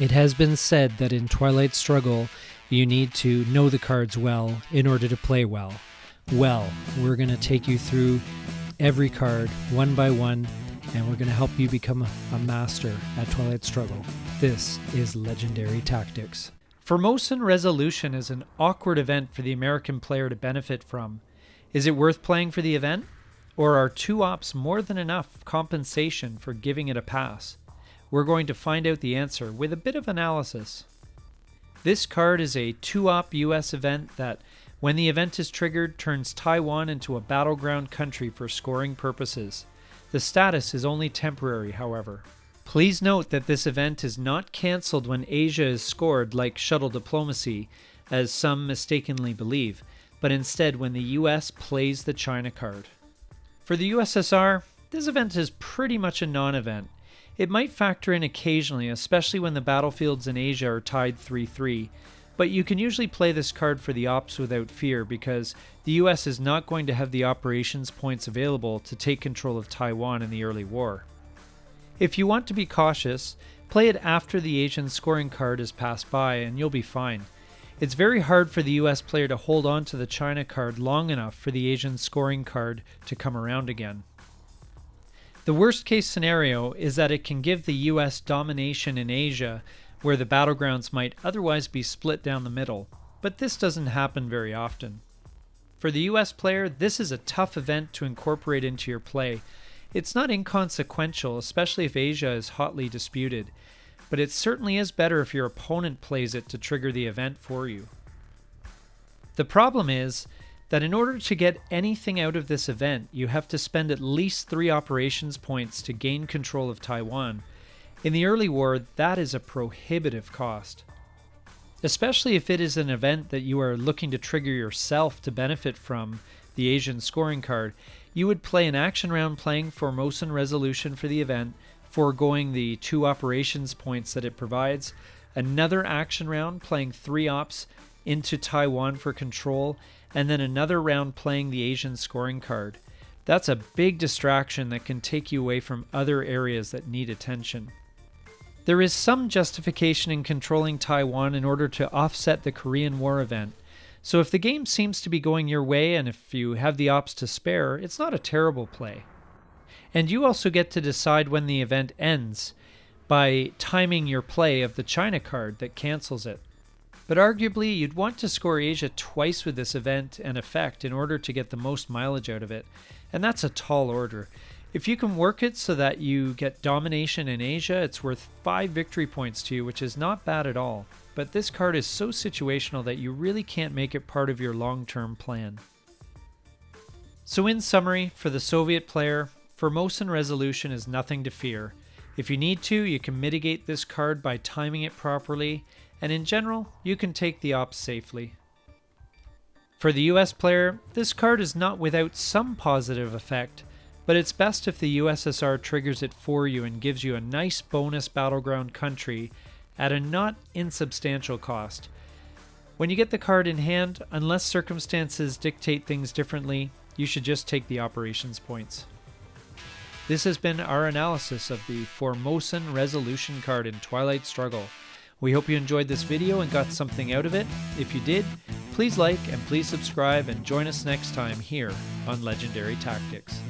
It has been said that in Twilight Struggle, you need to know the cards well in order to play well. Well, we're going to take you through every card one by one, and we're going to help you become a master at Twilight Struggle. This is Legendary Tactics. Formosan Resolution is an awkward event for the American player to benefit from. Is it worth playing for the event? Or are 2 ops more than enough compensation for giving it a pass? We're going to find out the answer with a bit of analysis. This card is a 2-op US event that, when the event is triggered, turns Taiwan into a battleground country for scoring purposes. The status is only temporary, however. Please note that this event is not cancelled when Asia is scored like shuttle diplomacy, as some mistakenly believe, but instead when the US plays the China card. For the USSR, this event is pretty much a non-event. It might factor in occasionally, especially when the battlefields in Asia are tied 3-3, but you can usually play this card for the ops without fear because the US is not going to have the operations points available to take control of Taiwan in the early war. If you want to be cautious, play it after the Asian scoring card has passed by and you'll be fine. It's very hard for the US player to hold on to the China card long enough for the Asian scoring card to come around again. The worst case scenario is that it can give the US domination in Asia where the battlegrounds might otherwise be split down the middle, but this doesn't happen very often. For the US player, this is a tough event to incorporate into your play. It's not inconsequential, especially if Asia is hotly disputed, but it certainly is better if your opponent plays it to trigger the event for you. The problem is that in order to get anything out of this event, you have to spend at least 3 operations points to gain control of Taiwan. In the early war, that is a prohibitive cost. Especially if it is an event that you are looking to trigger yourself to benefit from the Asian scoring card, you would play an action round playing Formosan Resolution for the event, foregoing the 2 operations points that it provides, another action round playing 3 ops into Taiwan for control, and then another round playing the Asian scoring card. That's a big distraction that can take you away from other areas that need attention. There is some justification in controlling Taiwan in order to offset the Korean War event, so if the game seems to be going your way and if you have the ops to spare, it's not a terrible play. And you also get to decide when the event ends by timing your play of the China card that cancels it. But arguably, you'd want to score Asia twice with this event and effect in order to get the most mileage out of it, and that's a tall order. If you can work it so that you get domination in Asia, it's worth 5 victory points to you, which is not bad at all. But this card is so situational that you really can't make it part of your long-term plan. So in summary, for the Soviet player, Formosan Resolution is nothing to fear. If you need to, you can mitigate this card by timing it properly, and in general, you can take the ops safely. For the US player, this card is not without some positive effect, but it's best if the USSR triggers it for you and gives you a nice bonus battleground country at a not insubstantial cost. When you get the card in hand, unless circumstances dictate things differently, you should just take the operations points. This has been our analysis of the Formosan Resolution card in Twilight Struggle. We hope you enjoyed this video and got something out of it. If you did, please like and please subscribe and join us next time here on Legendary Tactics.